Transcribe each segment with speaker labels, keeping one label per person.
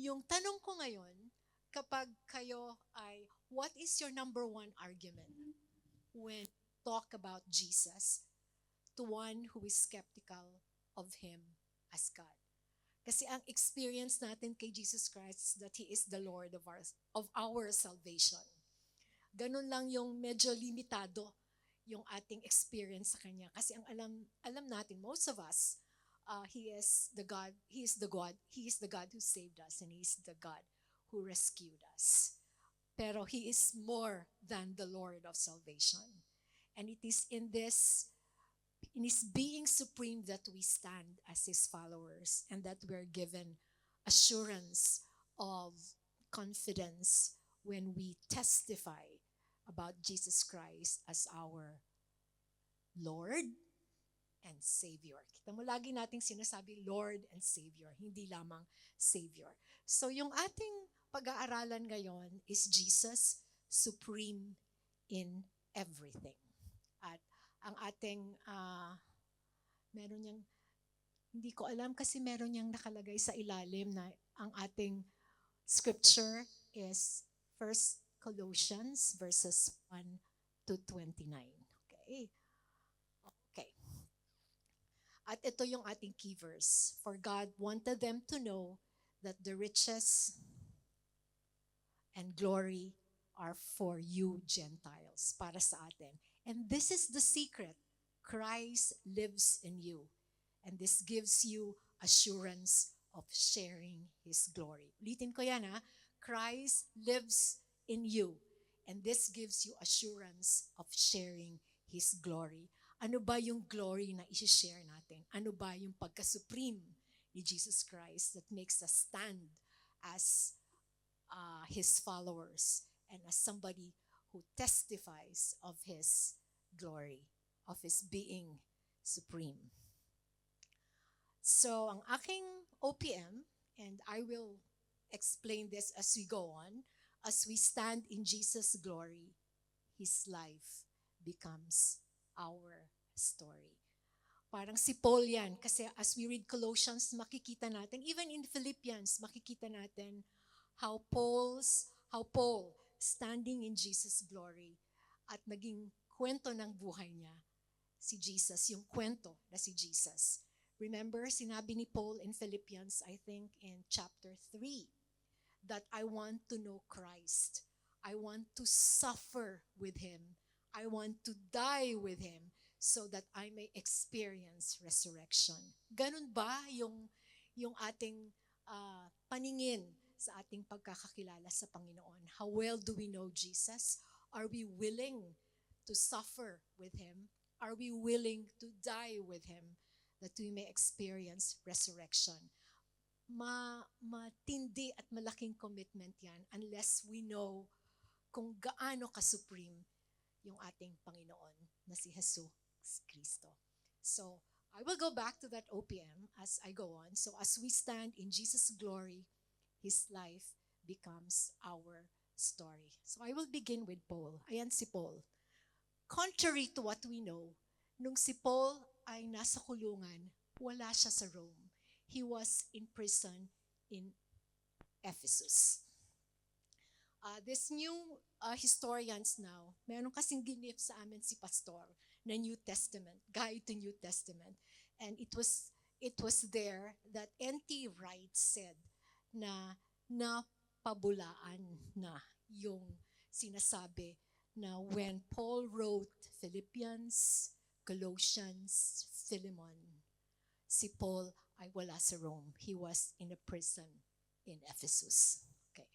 Speaker 1: Yung tanong ko ngayon, kapag kayo ay, what is your number one argument when talk about Jesus to one who is skeptical of Him as God? Kasi ang experience natin kay Jesus Christ is that He is the Lord of our salvation. Ganun lang yung medyo limitado yung ating experience sa Kanya. Kasi ang alam natin, most of us, He is the God who saved us, and He is the God who rescued us. Pero He is more than the Lord of salvation. And it is in His being supreme that we stand as His followers, and that we're given assurance of confidence when we testify about Jesus Christ as our Lord and Savior. Kita mo, lagi nating sinasabi Lord and Savior, hindi lamang Savior. So yung ating pag-aaralan ngayon is Jesus supreme in everything. At ang ating, meron niyang, hindi ko alam kasi meron niyang nakalagay sa ilalim na ang ating scripture is 1 Colossians verses 1 to 29. Okay? Okay. At ito yung ating key verse. For God wanted them to know that the riches and glory are for you Gentiles, para sa atin. And this is the secret. Christ lives in you. And this gives you assurance of sharing His glory. Ulitin ko yan ha. Christ lives in you. And this gives you assurance of sharing His glory. Ano ba yung glory na isi-share natin? Ano ba yung pagka-supreme ni Jesus Christ that makes us stand as His followers and as somebody who testifies of His glory, of His being supreme? So, ang aking OPM, and I will explain this as we go on, as we stand in Jesus' glory, His life becomes our story. Parang si Paul yan, kasi as we read Colossians, makikita natin, even in Philippians, makikita natin how Paul, standing in Jesus' glory, at naging kwento ng buhay niya, si Jesus, yung kwento na si Jesus. Remember, sinabi ni Paul in Philippians, I think in chapter 3, that I want to know Christ. I want to suffer with Him. I want to die with Him so that I may experience resurrection. Ganun ba yung ating paningin sa ating pagkakakilala sa Panginoon? How well do we know Jesus? Are we willing to suffer with Him? Are we willing to die with Him that we may experience resurrection? Matindi at malaking commitment yan unless we know kung gaano ka-supreme yung ating Panginoon na si Jesus Cristo. So, I will go back to that OPM as I go on. So, as we stand in Jesus' glory, His life becomes our story. So, I will begin with Paul. Ayan si Paul. Contrary to what we know, nung si Paul ay nasa kulungan, wala siya sa Rome. He was in prison in Ephesus. This new historians now, meron kasing ginip sa amin si Pastor na New Testament, Guide to New Testament. And it was there that N.T. Wright said na napabulaan na yung sinasabi na when Paul wrote Philippians, Colossians, Philemon, si Paul ay wala sa Rome. He was in a prison in Ephesus. Okay.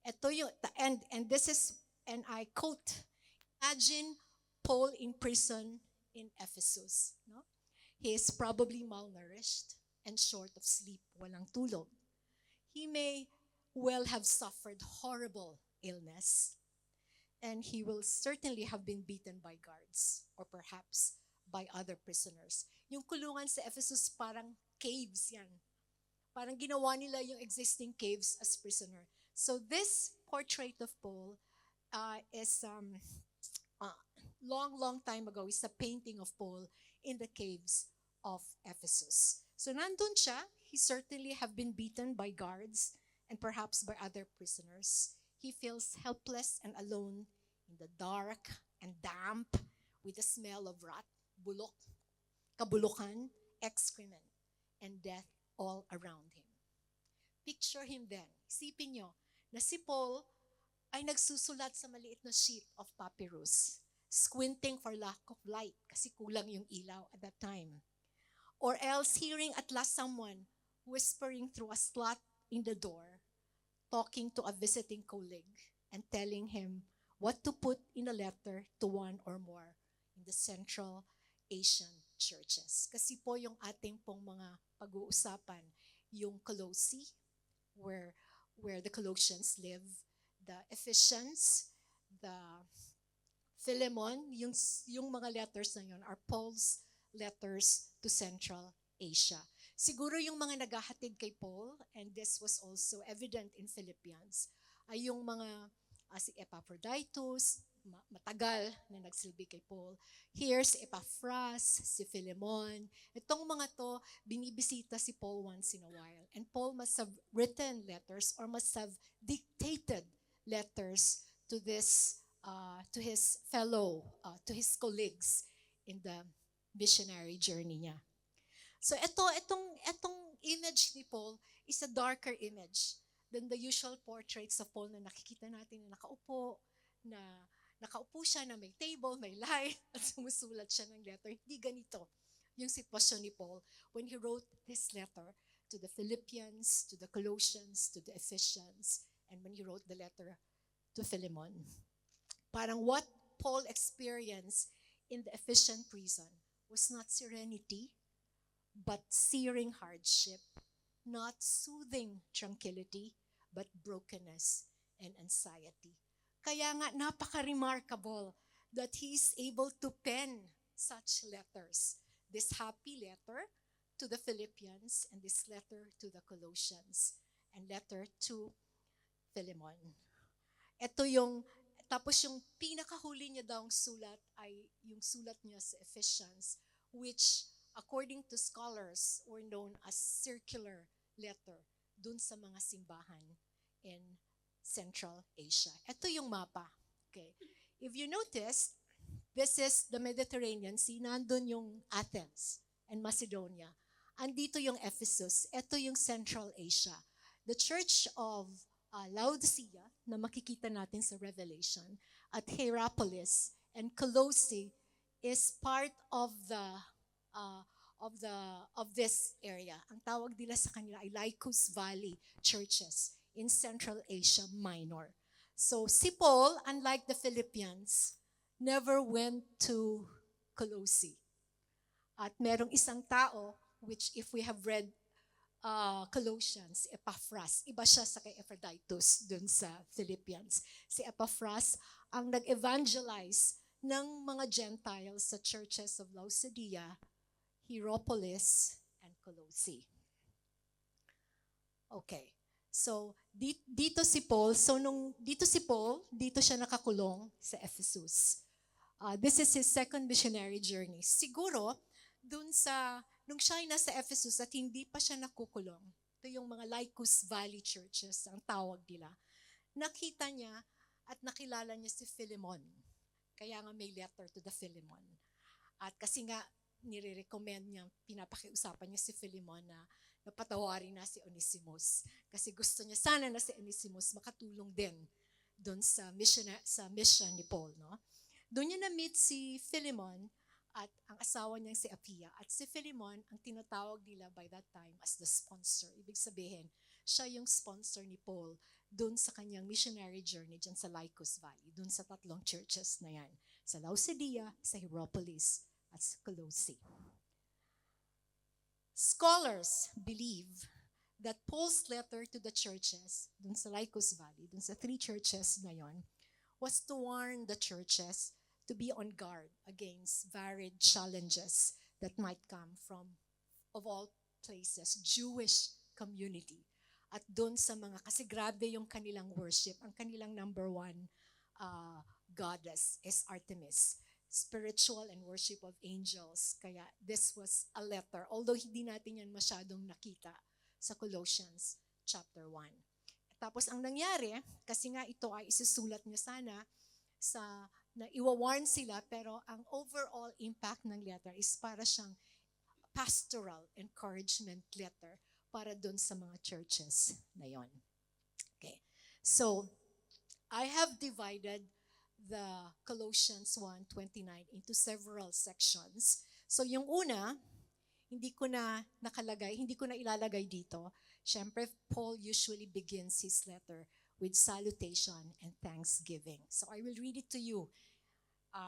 Speaker 1: Ito yung, and this is, and I quote, imagine Paul in prison in Ephesus. No? He is probably malnourished and short of sleep, walang tulog. He may well have suffered horrible illness, and he will certainly have been beaten by guards or perhaps by other prisoners. Yung kulungan sa Ephesus parang caves yan. Parang ginawa nila yung existing caves as prisoner. So this portrait of Paul is long time ago, is a painting of Paul in the caves of Ephesus. So nandun siya. He certainly have been beaten by guards and perhaps by other prisoners. He feels helpless and alone in the dark and damp with the smell of rot, bulok, kabulukan, excrement, and death all around him. Picture him then. Isipin nyo na si Paul ay nagsusulat sa maliit na sheet of papyrus, squinting for lack of light kasi kulang yung ilaw at that time. Or else hearing at last someone whispering through a slot in the door, talking to a visiting colleague and telling him what to put in a letter to one or more in the Central Asian churches. Kasi po yung ating pong mga pag-uusapan, yung Colossae, where the Colossians live, the Ephesians, the Philemon, yung mga letters na yun are Paul's letters to Central Asia. Siguro yung mga naghahatid kay Paul, and this was also evident in Philippians, ay yung mga si Epaphroditus, matagal na nagsilbi kay Paul. Here si Epaphras, si Philemon. Itong mga to, binibisita si Paul once in a while. And Paul must have written letters or must have dictated letters to this, to his to his colleagues in the missionary journey niya. So itong image ni Paul is a darker image than the usual portraits of Paul na nakikita natin na nakaupo siya na may table, may light, at sumusulat siya ng letter. Hindi ganito yung sitwasyon ni Paul when he wrote this letter to the Philippians, to the Colossians, to the Ephesians, and when he wrote the letter to Philemon. Parang what Paul experienced in the Ephesian prison was not serenity, but searing hardship, not soothing tranquility, but brokenness and anxiety. Kaya nga, napaka-remarkable that he is able to pen such letters. This happy letter to the Philippians and this letter to the Colossians and letter to Philemon. Tapos yung pinakahuli niya daw sulat ay yung sulat niya sa Ephesians, which according to scholars were known as circular letter dun sa mga simbahan in Central Asia. Ito yung mapa. Okay. If you notice, this is the Mediterranean Sea. Nandun yung Athens and Macedonia. Andito yung Ephesus. Ito yung Central Asia. The Church of Laodicea na makikita natin sa Revelation at Hierapolis and Colossae is part of this area. Ang tawag nila sa kanila ay Lycus Valley churches in Central Asia Minor. So si Paul, unlike the Philippians, never went to Colossae. At merong isang tao, which if we have read Colossians, Epaphras, iba siya sa kay Epaphroditus dun sa Philippians. Si Epaphras ang nag-evangelize ng mga Gentiles sa churches of Laodicea, Hierapolis, and Colossae. Okay. So, dito si Paul, dito siya nakakulong sa Ephesus. This is his second missionary journey. Siguro, nung siya ay nasa Ephesus at hindi pa siya nakukulong, ito yung mga Lycus Valley churches, ang tawag nila, nakita niya at nakilala niya si Philemon. Kaya nga may letter to the Philemon. At kasi nga, nire-recommend niya, pinapakiusapan niya si Philemon na napatawarin na si Onesimus. Kasi gusto niya sana na si Onesimus makatulong din doon sa mission ni Paul. No? Doon niya na-meet si Philemon at ang asawa niyang si Apphia. At si Philemon, ang tinatawag nila by that time as the sponsor. Ibig sabihin, siya yung sponsor ni Paul doon sa kanyang missionary journey dyan sa Lycus Valley, doon sa tatlong churches na yan. Sa Laodicea, sa Hierapolis, at sa Colossae. Scholars believe that Paul's letter to the churches dun sa Lycus Valley, dun sa 3 churches na yon, was to warn the churches to be on guard against varied challenges that might come from, of all places, Jewish community. At dun sa mga, kasi grabe yung kanilang worship, ang kanilang number 1 goddess is Artemis. Spiritual and worship of angels. Kaya this was a letter, although hindi natin yan masyadong nakita sa Colossians chapter 1. Tapos ang nangyari, kasi nga ito ay isusulat niya sana sa na iwa-warn sila, pero ang overall impact ng letter is para siyang pastoral encouragement letter para doon sa mga churches na yon. Okay. So, I have divided the Colossians 1:29 into several sections. So, yung una, hindi ko na ilalagay dito. Siyempre, Paul usually begins his letter with salutation and thanksgiving. So I will read it to you.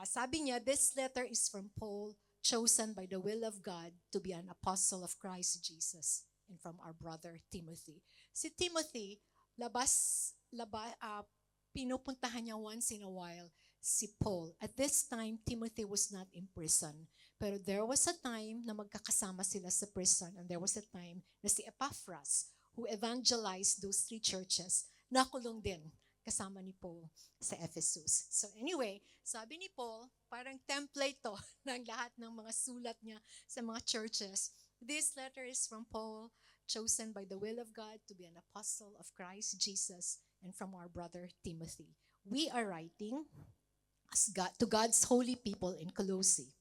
Speaker 1: Sabi niya, this letter is from Paul, chosen by the will of God to be an apostle of Christ Jesus, and from our brother Timothy. Si Timothy, pinupuntahan niya once in a while si Paul. At this time, Timothy was not in prison. Pero there was a time na magkakasama sila sa prison, and there was a time na si Epaphras, who evangelized those three churches, nakulong din kasama ni Paul sa Ephesus. So anyway, sabi ni Paul, parang template to ng lahat ng mga sulat niya sa mga churches. This letter is from Paul, chosen by the will of God to be an apostle of Christ Jesus, and from our brother Timothy. We are writing to God's holy people in Colossae,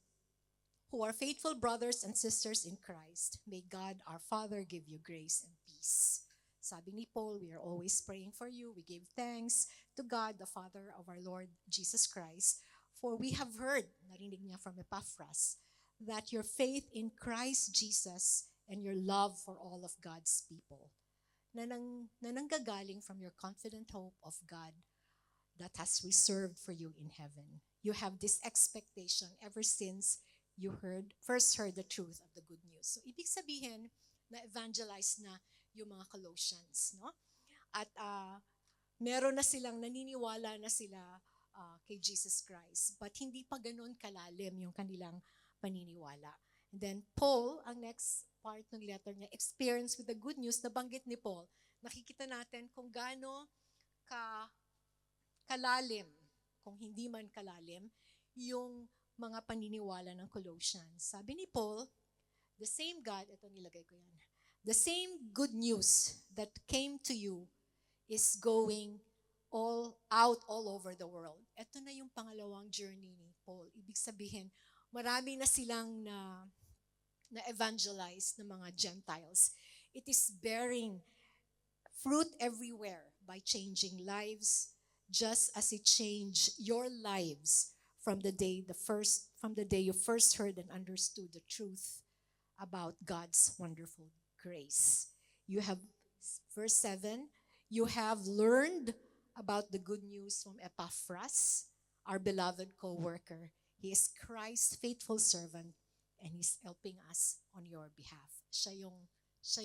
Speaker 1: who are faithful brothers and sisters in Christ. May God our Father give you grace and peace. Sabi ni Paul, we are always praying for you. We give thanks to God, the Father of our Lord Jesus Christ, for we have heard, narinig niya from Epaphras, that your faith in Christ Jesus and your love for all of God's people, na nanggagaling from your confident hope of God that has reserved for you in heaven. You have this expectation ever since you first heard the truth of the good news. So, ibig sabihin, na-evangelize na yung mga Colossians, no? At meron na silang naniniwala na sila kay Jesus Christ. But hindi pa ganun kalalim yung kanilang paniniwala. And then Paul, ang next part ng letter niya, experience with the good news, nabanggit ni Paul. Nakikita natin kung gaano kalalim, kung hindi man kalalim, yung mga paniniwala ng Colossians. Sabi ni Paul, the same God, ito nilagay ko yan, the same good news that came to you is going all over the world. Ito na yung pangalawang journey ni Paul. Ibig sabihin, marami na silang na-evangelize ng mga Gentiles. It is bearing fruit everywhere by changing lives, just as it changed your lives from the day you first heard and understood the truth about God's wonderful grace. You have, verse 7, you have learned about the good news from Epaphras, our beloved co-worker. He is Christ's faithful servant, and he's helping us on your behalf. Siya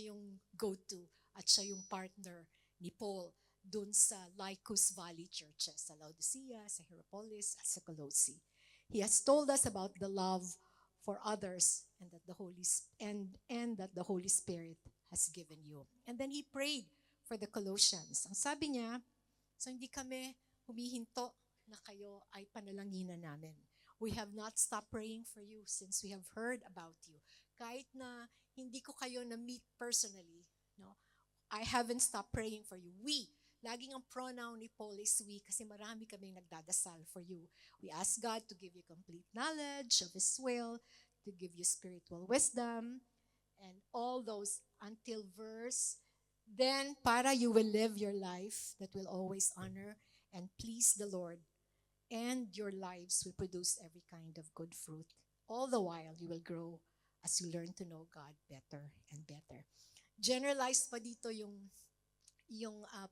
Speaker 1: yung go-to at siya yung partner ni Paul dun sa Lycus Valley churches, sa Laodicea, sa Hierapolis, at sa Colossae. He has told us about the love for others and that the Holy Spirit has given you. And then he prayed for the Colossians. Ang sabi niya, so hindi kami humihinto na kayo ay panalanginan namin. We have not stopped praying for you since we have heard about you. Kahit na hindi ko kayo na-meet personally, no, I haven't stopped praying for you. We, laging ang pronoun ni Paul is we kasi marami kaming nagdadasal for you. We ask God to give you complete knowledge of His will, to give you spiritual wisdom, and all those until verse, then para you will live your life that will always honor and please the Lord, and your lives will produce every kind of good fruit. All the while, you will grow as you learn to know God better and better. Generalized pa dito yung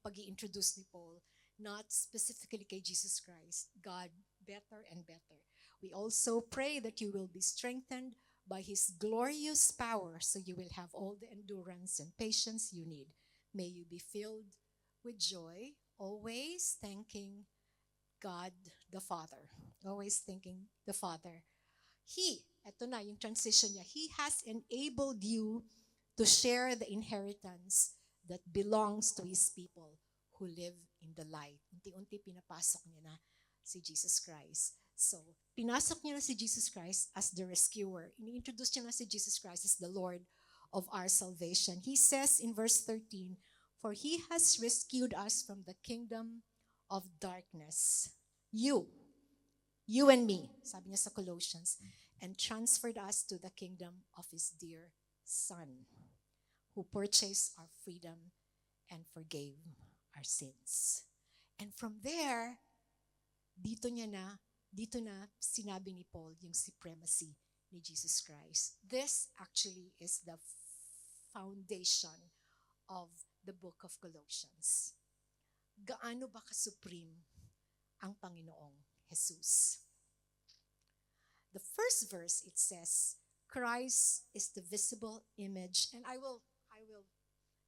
Speaker 1: pag-i-introduce ni Paul, not specifically kay Jesus Christ, God better and better. We also pray that you will be strengthened by His glorious power so you will have all the endurance and patience you need. May you be filled with joy, always thanking God the Father. Always thanking the Father. Ito na yung transition niya, He has enabled you to share the inheritance that belongs to His people who live in the light. Unti-unti pinapasok niya na si Jesus Christ. So, pinasok niya na si Jesus Christ as the rescuer. Ini-introduce niya na si Jesus Christ as the Lord of our salvation. He says in verse 13, For He has rescued us from the kingdom of darkness. You and me, sabi niya sa Colossians, and transferred us to the kingdom of His dear Son, who purchased our freedom and forgave our sins. And from there, dito na sinabi ni Paul yung supremacy ni Jesus Christ. This actually is the foundation of the book of Colossians. Gaano ba ka-supreme ang Panginoong Jesus? The first verse, it says, Christ is the visible image, and I will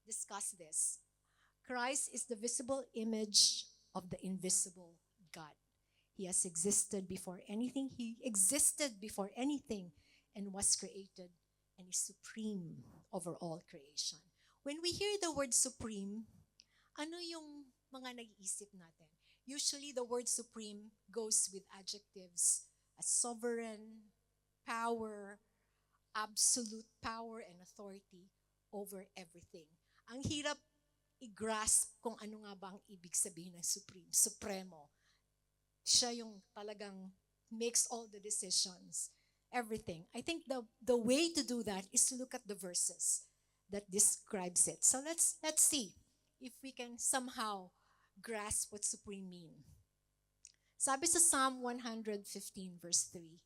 Speaker 1: discuss this. Christ is the visible image of the invisible God. He has existed before anything. He existed before anything and was created and is supreme over all creation. When we hear the word supreme, ano yung mga nag-iisip natin? Usually the word supreme goes with adjectives as sovereign, power, absolute power and authority over everything. Ang hirap i-grasp kung ano nga ba ang ibig sabihin ng supreme, supremo. Siya yung talagang makes all the decisions, everything. I think the way to do that is to look at the verses that describes it. So let's see if we can somehow grasp what supreme mean. Sabi sa Psalm 115 verse 3,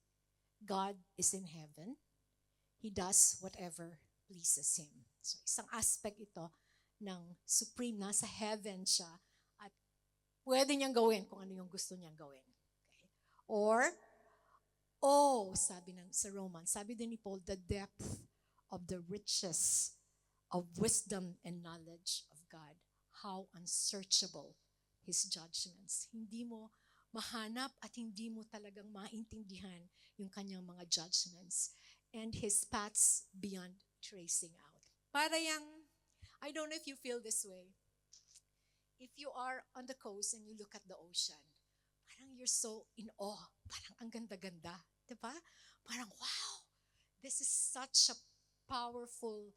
Speaker 1: God is in heaven. He does whatever pleases Him. So isang aspect ito ng supreme, nasa heaven siya at pwede niyang gawin kung ano yung gusto niyang gawin. Okay? Or, sabi sa Romans, sabi din ni Paul, the depth of the riches of wisdom and knowledge of God. How unsearchable His judgments. Hindi mo mahanap at hindi mo talagang maintindihan yung kanyang mga judgments and His paths beyond tracing out. Para yang, I don't know if you feel this way. If you are on the coast and you look at the ocean, parang you're so in awe. Parang ang ganda-ganda. Diba? Parang, wow, this is such a powerful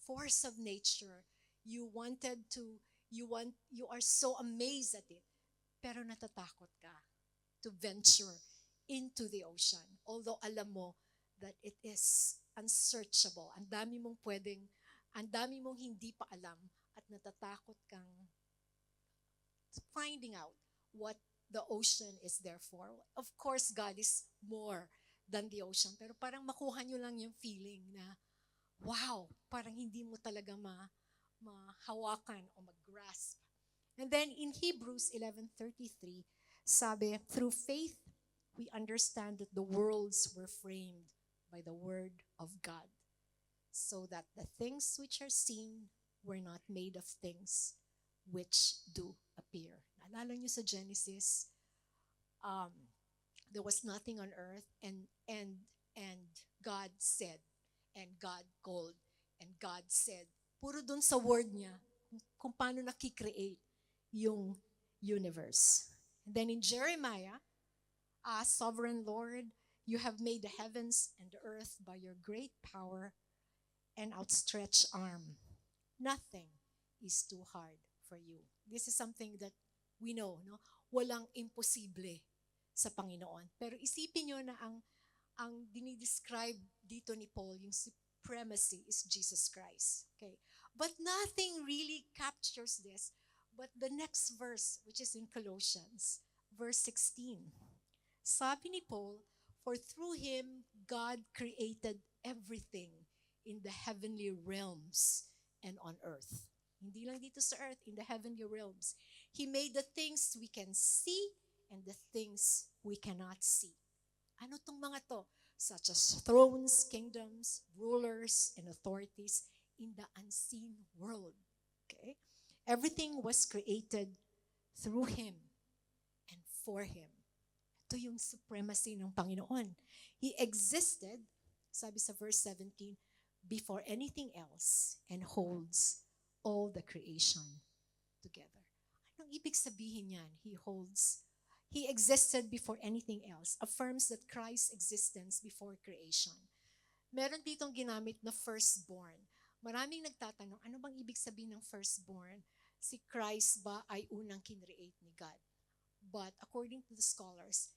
Speaker 1: force of nature. You are so amazed at it. Pero natatakot ka to venture into the ocean. Although alam mo that it is unsearchable. Ang dami mong hindi pa alam at natatakot kang finding out what the ocean is there for. Of course, God is more than the ocean. Pero parang makuha nyo lang yung feeling na, wow, parang hindi mo talaga mahawakan o mag-grasp. And then in Hebrews 11:33, sabi, through faith, we understand that the worlds were framed by the word of God, so that the things which are seen were not made of things which do appear. Naalala niyo sa Genesis, there was nothing on earth, and God said, and God called, and God said. Puro dun sa word niya, kung paano nakikreate yung universe. And then in Jeremiah, Sovereign Lord, you have made the heavens and the earth by your great power and outstretched arm. Nothing is too hard for you. This is something that we know, no? Walang imposible sa Panginoon. Pero isipin nyo na ang dinidescribe dito ni Paul, yung supremacy is Jesus Christ. Okay? But nothing really captures this but the next verse, which is in Colossians, verse 16. Sabi ni Paul, for through Him, God created everything in the heavenly realms and on earth. Hindi lang dito sa earth, in the heavenly realms. He made the things we can see and the things we cannot see. Ano tong mga to? Such as thrones, kingdoms, rulers, and authorities in the unseen world. Okay? Everything was created through Him and for Him. Ito yung supremacy ng Panginoon. He existed, sabi sa verse 17, before anything else and holds all the creation together. Anong ibig sabihin yan? He existed before anything else, affirms that Christ's existence before creation. Meron ditong ginamit na firstborn. Maraming nagtatanong, ano bang ibig sabihin ng firstborn? Si Christ ba ay unang kinreate ni God? But according to the scholars,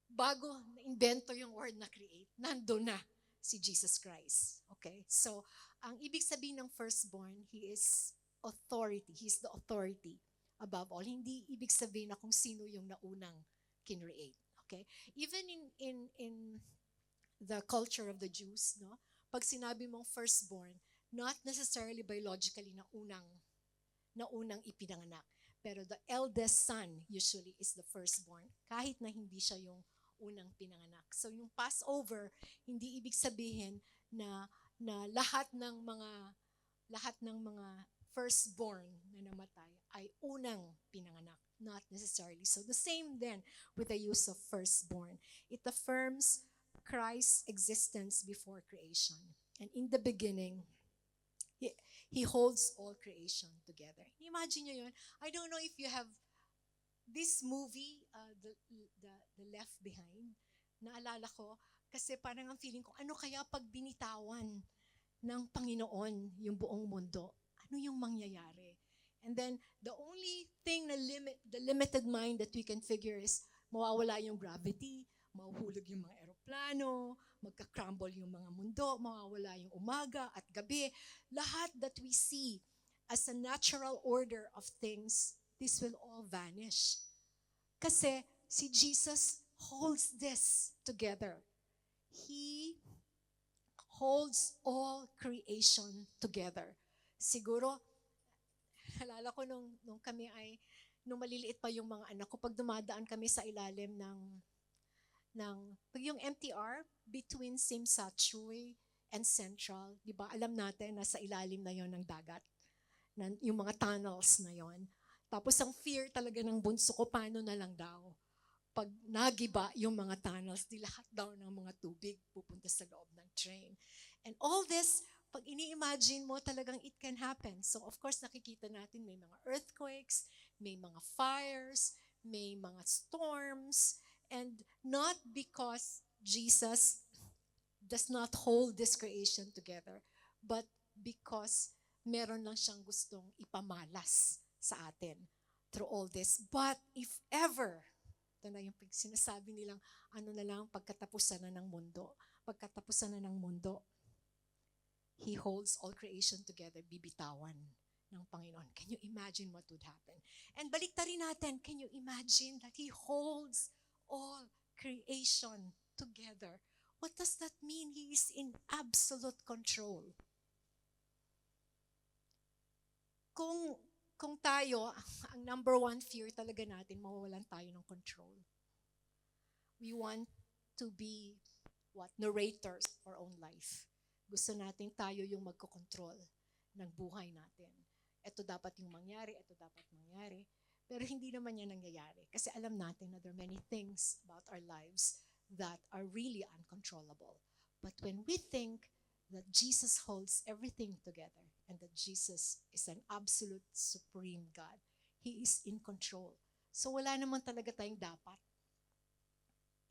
Speaker 1: bago na-invento yung word na create, nando na si Jesus Christ. Okay? So, ang ibig sabihin ng firstborn, He is authority. He's the authority above all. Hindi ibig sabihin na kung sino yung naunang kinreate. Okay? Even in the culture of the Jews, no? Pag sinabi mong firstborn, not necessarily biologically na unang ipinanganak. Pero the eldest son usually is the firstborn, kahit na hindi siya yung unang pinanganak. So yung Passover, hindi ibig sabihin na lahat ng mga firstborn na namatay ay unang pinanganak. Not necessarily. So the same then with the use of firstborn. It affirms Christ's existence before creation. And in the beginning, He holds all creation together. Imagine nyo yun. I don't know if you have this movie, the Left Behind. Naalala ko, kasi parang ang feeling ko, ano kaya pag binitawan ng Panginoon yung buong mundo? Ano yung mangyayari? And then, the only thing the limited mind that we can figure is, mawawala yung gravity, mahuhulog yung mga eroplano, magka-crumble yung mga mundo, mawawala yung umaga at gabi. Lahat that we see as a natural order of things, this will all vanish. Kasi si Jesus holds this together. He holds all creation together. Siguro, halala ko nung kami ay, nung maliliit pa yung mga anak ko, pag dumadaan kami sa ilalim pag yung MTR, between Simsa, Chuy, and Central, di ba, alam natin na sa ilalim na yon ng dagat, yung mga tunnels na yon. Tapos ang fear talaga ng bunso ko, paano na lang daw? Pag nagiba yung mga tunnels, di lahat daw ng mga tubig pupunta sa loob ng train. And all this, pag ini-imagine mo, talagang it can happen. So of course, nakikita natin may mga earthquakes, may mga fires, may mga storms, and not because Jesus does not hold this creation together, but because meron lang siyang gustong ipamalas sa atin through all this. But if ever, ito na yung sinasabi nilang, ano na lang, pagkatapusan na ng mundo, He holds all creation together, bibitawan ng Panginoon. Can you imagine what would happen? And baliktarin natin, can you imagine that He holds all creation together? What does that mean? He is in absolute control. Kung tayo, ang number one fear talaga natin, mawawalan tayo ng control. We want to be narrators of our own life. Gusto natin tayo yung magkocontrol ng buhay natin. Ito dapat yung mangyari, ito dapat mangyari. Pero hindi naman yan nangyayari. Kasi alam natin na there are many things about our lives that are really uncontrollable. But when we think that Jesus holds everything together and that Jesus is an absolute supreme God, He is in control. So wala naman talaga tayong dapat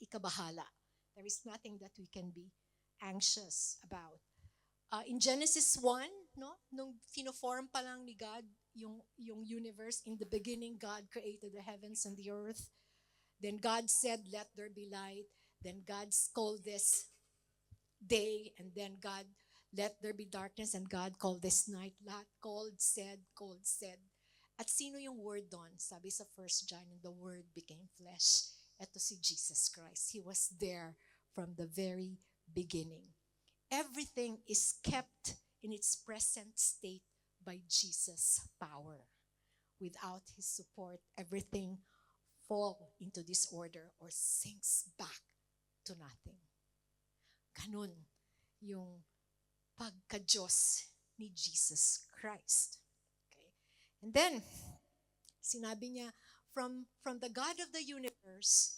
Speaker 1: ikabahala. There is nothing that we can be anxious about. In Genesis 1, no, nung fino-form pa lang ni God yung universe, in the beginning, God created the heavens and the earth. Then God said, let there be light. Then God called this day, and then God, let there be darkness, and God called this night. Lahat called, said. At sino yung word doon? Sabi sa 1 John, and the word became flesh. Ito si Jesus Christ. He was there from the very beginning. Everything is kept in its present state by Jesus' power. Without His support, everything fall into disorder or sinks back to nothing. Ganun yung pagka-Diyos ni Jesus Christ. Okay? And then, sinabi niya, from the God of the universe,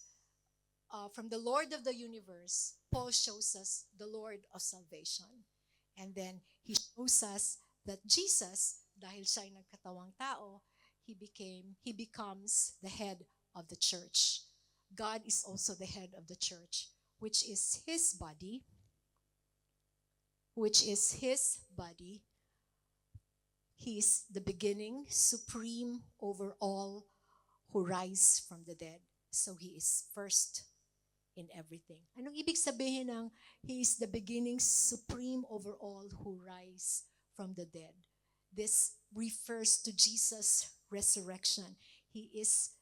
Speaker 1: from the Lord of the universe, Paul shows us the Lord of salvation. And then, he shows us that Jesus, dahil siya ay nagkatawang tao, he becomes the head of the church. God is also the head of the church, which is His body, which is his body. He is the beginning, supreme over all who rise from the dead. So he is first in everything. Anong ibig sabihin ng he is the beginning, supreme over all who rise from the dead? This refers to Jesus' resurrection. He is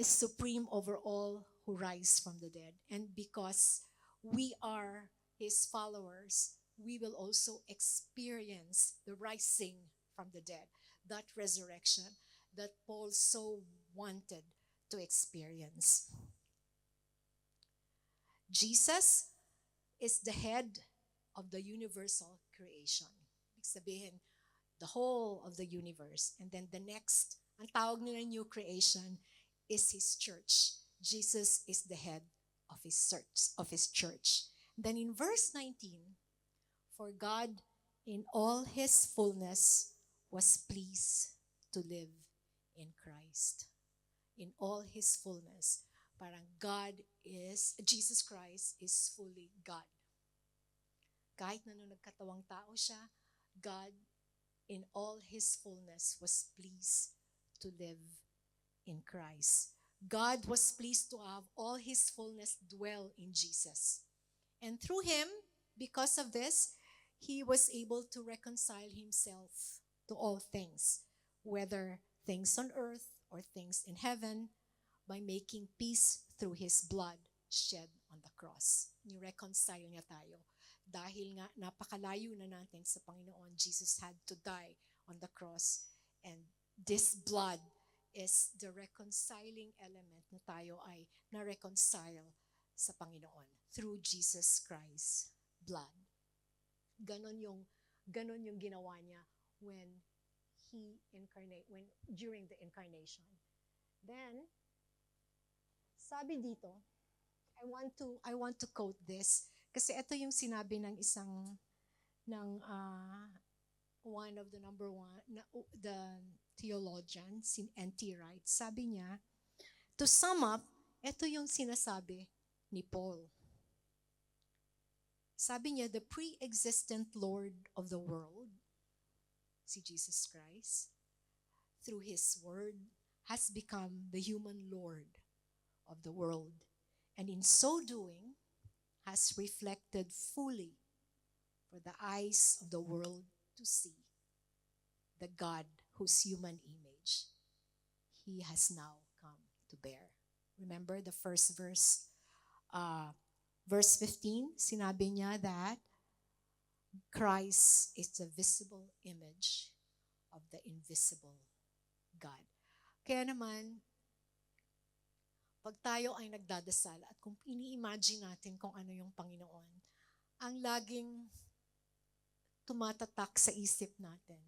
Speaker 1: supreme over all who rise from the dead. And because we are his followers, we will also experience the rising from the dead, that resurrection that Paul so wanted to experience. Jesus is the head of the universal creation. Ibig sabihin, the whole of the universe. And then the next, ang tawag nila new creation, is his church. Jesus is the head of his church. Then in verse 19, for God in all his fullness was pleased to live in Christ. In all his fullness. Parang Jesus Christ is fully God. Kahit na nung nagkatawang tao siya, God in all his fullness was pleased to live in Christ. God was pleased to have all his fullness dwell in Jesus. And through him, because of this, he was able to reconcile himself to all things, whether things on earth or things in heaven, by making peace through his blood shed on the cross. Ni-reconcile niya tayo. Dahil nga napakalayo na natin sa Panginoon, Jesus had to die on the cross. And this blood is the reconciling element na tayo ay na-reconcile sa Panginoon through Jesus Christ's blood. Ganon yung ginawa niya during the incarnation. Then, sabi dito, I want to quote this kasi ito yung sinabi ng one of the theologian, si N.T. Wright. Sabi niya, to sum up, ito yung sinasabi ni Paul. Sabi niya, the pre-existent Lord of the world, si Jesus Christ, through his word, has become the human Lord of the world, and in so doing, has reflected fully for the eyes of the world to see the God whose human image he has now come to bear. Remember the first verse, verse 15, sinabi niya that Christ is the visible image of the invisible God. Kaya naman, pag tayo ay nagdadasal at kung ini-imagine natin kung ano yung Panginoon, ang laging tumatatak sa isip natin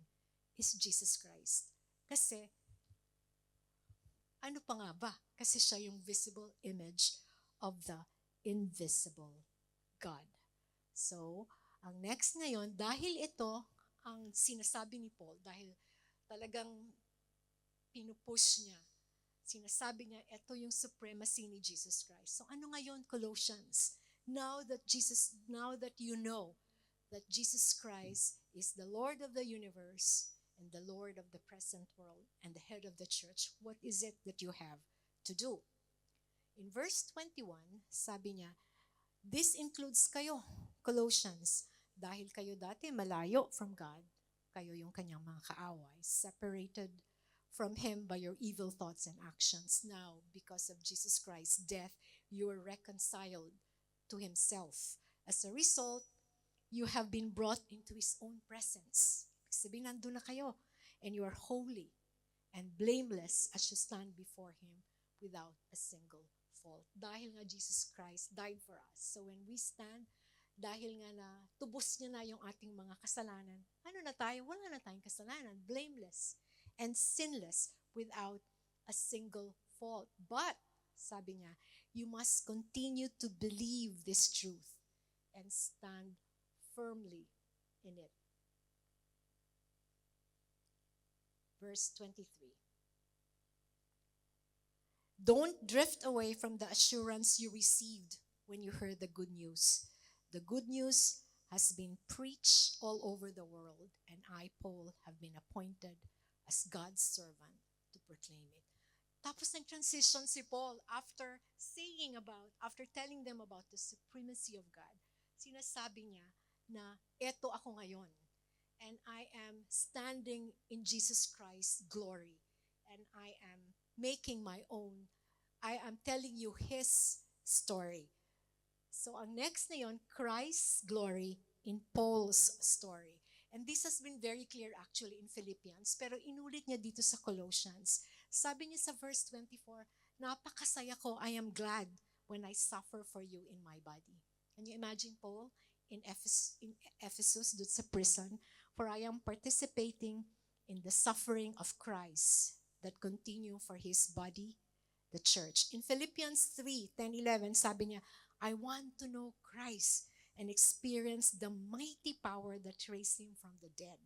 Speaker 1: is Jesus Christ. Kasi, ano pa nga ba? Kasi siya yung visible image of the invisible God. So, ang next ngayon, dahil ito ang sinasabi ni Paul, dahil talagang pinupush niya, sinasabi niya, ito yung supremacy ni Jesus Christ. So ano ngayon, Colossians? Now that you know that Jesus Christ is the Lord of the universe and the Lord of the present world and the head of the church, what is it that you have to do? In verse 21, sabi niya, this includes kayo, Colossians, dahil kayo dati malayo from God, kayo yung kanyang mga kaaway, separated from him by your evil thoughts and actions. Now, because of Jesus Christ's death, you are reconciled to himself. As a result, you have been brought into his own presence. Sabihin, nandun na kayo. And you are holy and blameless as you stand before him without a single fault. Dahil nga Jesus Christ died for us. So when we stand, dahil nga na tubos niya na yung ating mga kasalanan, ano na tayo? Wala na tayong kasalanan. Blameless and sinless without a single fault. But, sabi niya, you must continue to believe this truth and stand firmly in it. Verse 23. Don't drift away from the assurance you received when you heard the good news. The good news has been preached all over the world, and I, Paul, have been appointed as God's servant to proclaim it. Tapos nag-transition si Paul after telling them about the supremacy of God. Sinasabi niya na eto ako ngayon, and I am standing in Jesus Christ's glory, and I am making my own. I am telling you His story. So ang next na yun, Christ's glory in Paul's story. And this has been very clear actually in Philippians, pero inulit niya dito sa Colossians. Sabi niya sa verse 24, napakasaya ko, I am glad when I suffer for you in my body. Can you imagine Paul in Ephesus, doon sa prison, for I am participating in the suffering of Christ that continue for His body, the church. In Philippians 3:10-11, sabi niya, I want to know Christ and experience the mighty power that raised Him from the dead.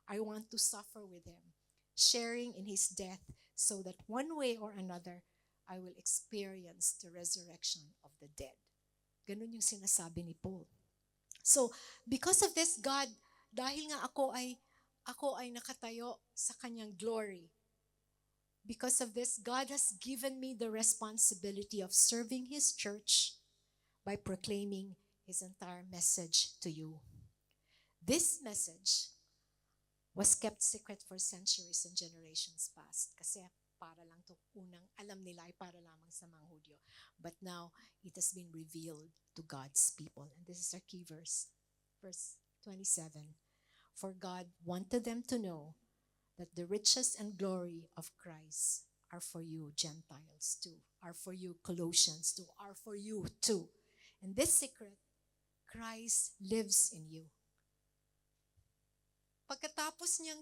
Speaker 1: I want to suffer with Him, sharing in His death, so that one way or another, I will experience the resurrection of the dead. Ganun yung sinasabi ni Paul. So, because of this, God, dahil nga ako ay nakatayo sa Kanyang glory, because of this, God has given me the responsibility of serving His church by proclaiming His entire message to you. This message was kept secret for centuries and generations past. Kasi para lang to unang alam nila ay para lamang sa mga Hudyo. But now, it has been revealed to God's people. And this is our key verse. Verse 27. For God wanted them to know that the riches and glory of Christ are for you Gentiles too, are for you Colossians too, are for you too. And this secret, Christ lives in you. Pagkatapos niyang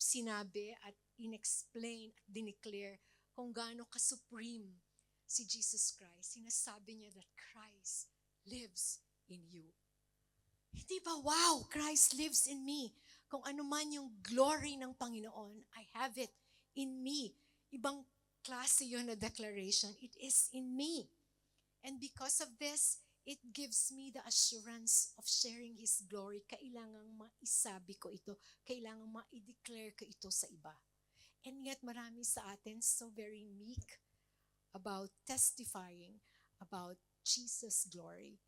Speaker 1: sinabi at inexplain at dineclare kung gaano ka-supreme si Jesus Christ, sinasabi niya that Christ lives in you. Hindi ba, wow, Christ lives in me. Kung ano man yung glory ng Panginoon, I have it in me. Ibang klase yun na declaration. It is in me. And because of this, it gives me the assurance of sharing His glory. Kailangang maisabi ko ito. Kailangang ma-declare ko ito sa iba. And yet, marami sa atin so very meek about testifying about Jesus' glory,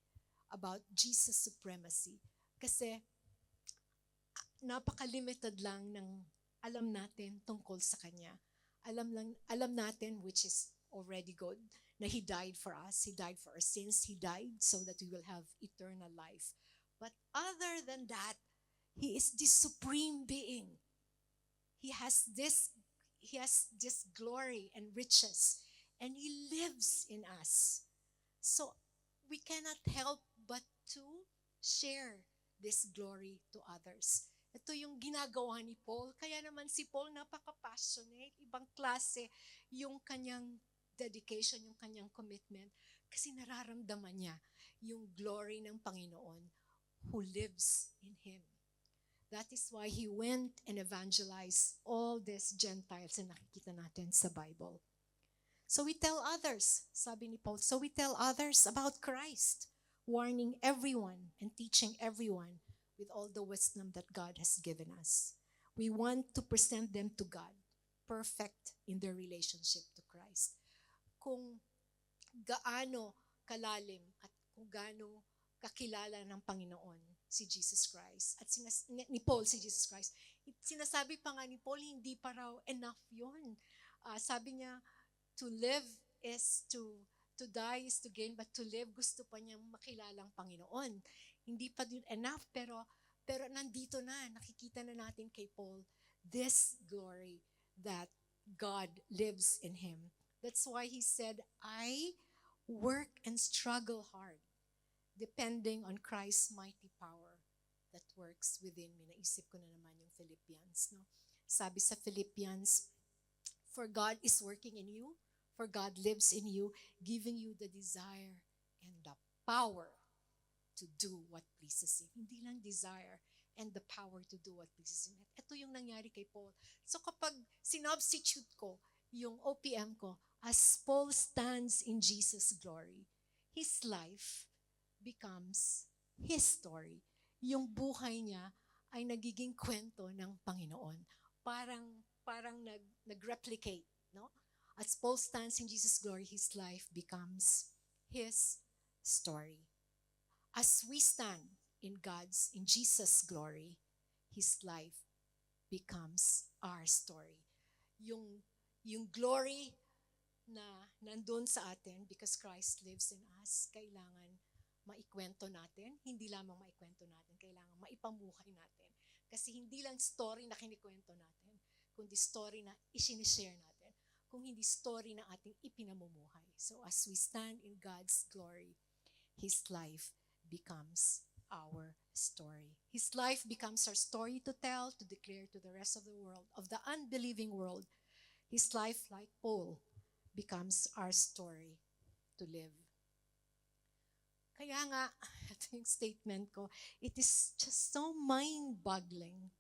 Speaker 1: about Jesus' supremacy. Kasi napaka-limited lang ng alam natin tungkol sa Kanya. Alam natin, which is already good, na He died for us. He died for our sins. He died so that we will have eternal life. But other than that, He is the supreme being. He has this glory and riches, and He lives in us. So we cannot help but to share this glory to others. Ito yung ginagawa ni Paul. Kaya naman si Paul napaka-passionate, ibang klase yung kanyang dedication, yung kanyang commitment. Kasi nararamdaman niya yung glory ng Panginoon who lives in him. That is why he went and evangelized all these Gentiles na nakikita natin sa Bible. So we tell others, sabi ni Paul, so we tell others about Christ, warning everyone and teaching everyone with all the wisdom that God has given us. We want to present them to God, perfect in their relationship to Christ. Kung gaano kalalim at kung gaano kakilala ng Panginoon si Jesus Christ at ni Paul si Jesus Christ, sinasabi pa nga ni Paul, hindi pa raw enough yun. Sabi niya, to live is to die is to gain, but to live, gusto pa niyang makilalang Panginoon. Hindi pa din enough, pero nandito na, nakikita na natin kay Paul, this glory that God lives in him. That's why he said, I work and struggle hard, depending on Christ's mighty power that works within me. Naisip ko na naman yung Philippians. No? Sabi sa Philippians, for God is working in you, for God lives in you, giving you the desire and the power to do what pleases Him. Hindi lang desire and the power to do what pleases Him. Ito yung nangyari kay Paul. So kapag sinubstitute ko yung OPM ko, as Paul stands in Jesus' glory, his life becomes His story. Yung buhay niya ay nagiging kwento ng Panginoon. Parang nag-replicate, no? As Paul stands in Jesus' glory, his life becomes His story. As we stand in Jesus' glory, His life becomes our story. Yung glory na nandun sa atin because Christ lives in us, kailangan maikwento natin. Hindi lamang maikwento natin, kailangan maipamuhay natin. Kasi hindi lang story na kinikwento natin, kundi story na isinishare natin. Kung hindi story na ating ipinamumuhay. So as we stand in God's glory, His life becomes our story. His life becomes our story to tell, to declare to the rest of the world, of the unbelieving world. His life, like Paul, becomes our story to live. Kaya nga, ito yung statement ko, it is just so mind-boggling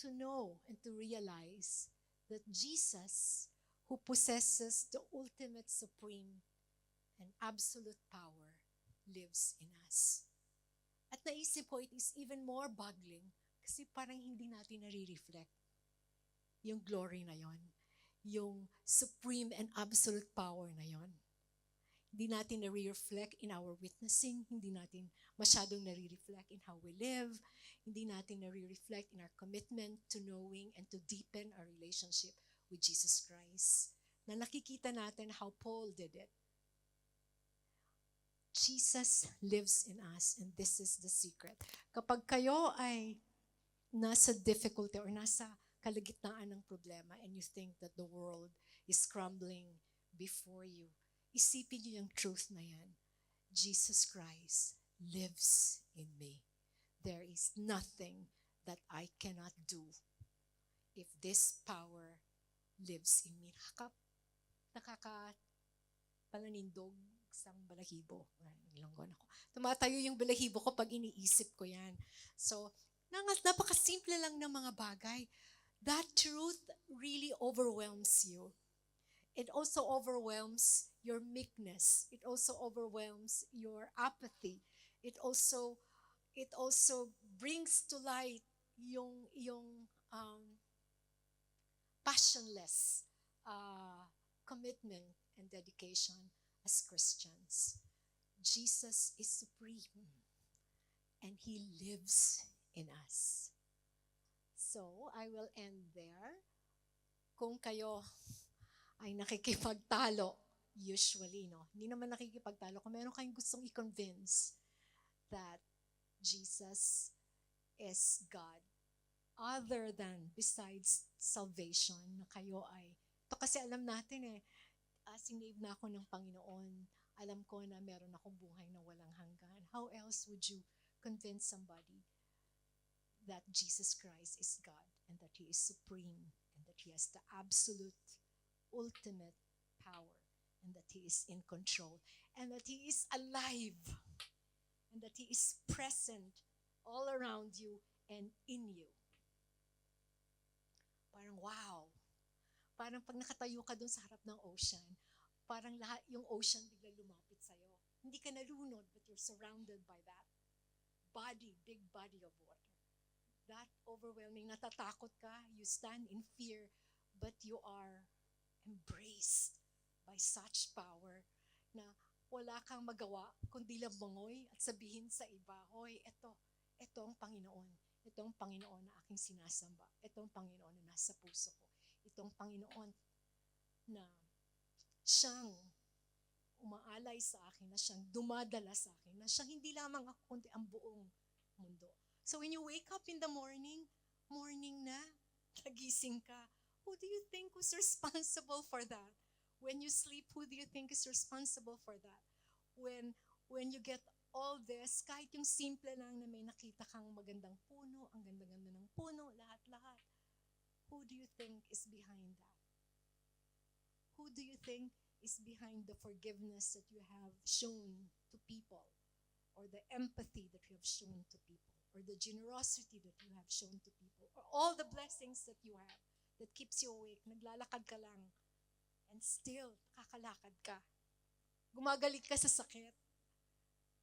Speaker 1: to know and to realize that Jesus, who possesses the ultimate, supreme, and absolute power, lives in us. At naisip ko, it is even more boggling kasi parang hindi natin nare-reflect yung glory na yon, yung supreme and absolute power na yon. Hindi natin nare-reflect in our witnessing, hindi natin masyadong nare-reflect in how we live, hindi natin nare-reflect in our commitment to knowing and to deepen our relationship with Jesus Christ. Na nakikita natin how Paul did it. Jesus lives in us, and this is the secret. Kapag kayo ay nasa difficulty or nasa kalagitnaan ng problema and you think that the world is crumbling before you, isipin niyo yung truth na yan. Jesus Christ lives in me. There is nothing that I cannot do if this power lives in me. Nakakapalanindog isang balahibo. Ilonggon ako. Tumatayo yung balahibo ko pag iniisip ko yan. So, napakasimple lang ng mga bagay. That truth really overwhelms you. It also overwhelms your meekness. It also overwhelms your apathy. It also brings to light yung passionless commitment and dedication as Christians. Jesus is supreme and He lives in us. So, I will end there. Kung kayo ay nakikipagtalo, usually, no? Hindi naman nakikipagtalo. Kung meron kayong gustong i-convince that Jesus is God, other than, besides salvation, na kayo ay, ito kasi alam natin sinave na ako ng Panginoon. Alam ko na meron akong buhay na walang hanggan. How else would you convince somebody that Jesus Christ is God and that He is supreme and that He has the absolute ultimate power and that He is in control and that He is alive and that He is present all around you and in you. Parang wow. Parang pag nakatayo ka dun sa harap ng ocean, parang lahat yung ocean bigla lumapit sa'yo. Hindi ka nalunod, but you're surrounded by that big body of water. That overwhelming, natatakot ka, you stand in fear, but you are embraced by such power na wala kang magawa kundi lamangoy at sabihin sa iba, hoy, ito ang Panginoon. Ito ang Panginoon na aking sinasamba. Ito ang Panginoon na nasa puso ko. Ito ang Panginoon na siyang umaalay sa akin, na siyang dumadala sa akin, na siyang hindi lamang ako kundi ang buong mundo. So when you wake up in the morning na, nagising ka, who do you think was responsible for that? When you sleep, who do you think is responsible for that? When you get all this, kahit yung simple lang na may nakita kang magandang puno, ang ganda-ganda ng puno, lahat-lahat, who do you think is behind that? Who do you think is behind the forgiveness that you have shown to people, or the empathy that you have shown to people, or the generosity that you have shown to people, or all the blessings that you have that keeps you awake, naglalakad ka lang, and still, nakakalakad ka. Gumagaling ka sa sakit.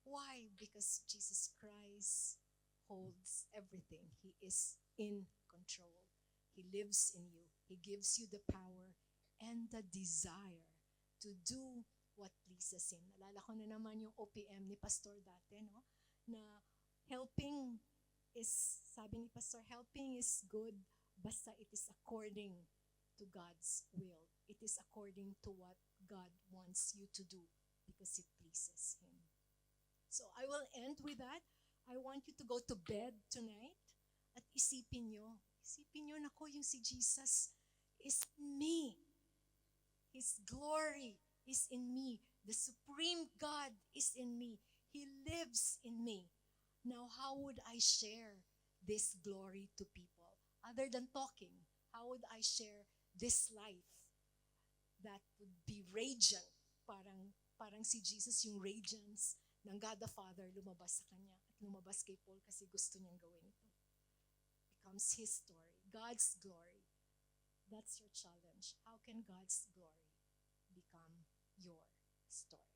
Speaker 1: Why? Because Jesus Christ holds everything. He is in control. He lives in you. He gives you the power and the desire to do what pleases Him. Nalala ko na naman yung OPM ni Pastor dati, no? Na helping is, sabi ni Pastor, helping is good basta it is according to God's will. It is according to what God wants you to do because it pleases Him. So I will end with that. I want you to go to bed tonight at isipin nyo, nako, yung si Jesus is in me. His glory is in me. The supreme God is in me. He lives in me. Now, how would I share this glory to people? Other than talking, how would I share this life that would be radiant? Parang si Jesus yung radiance ng God the Father lumabas sa kanya at lumabas kay Paul kasi gusto niyang gawin ito. Becomes His story, God's glory. That's your challenge. How can God's glory become your story?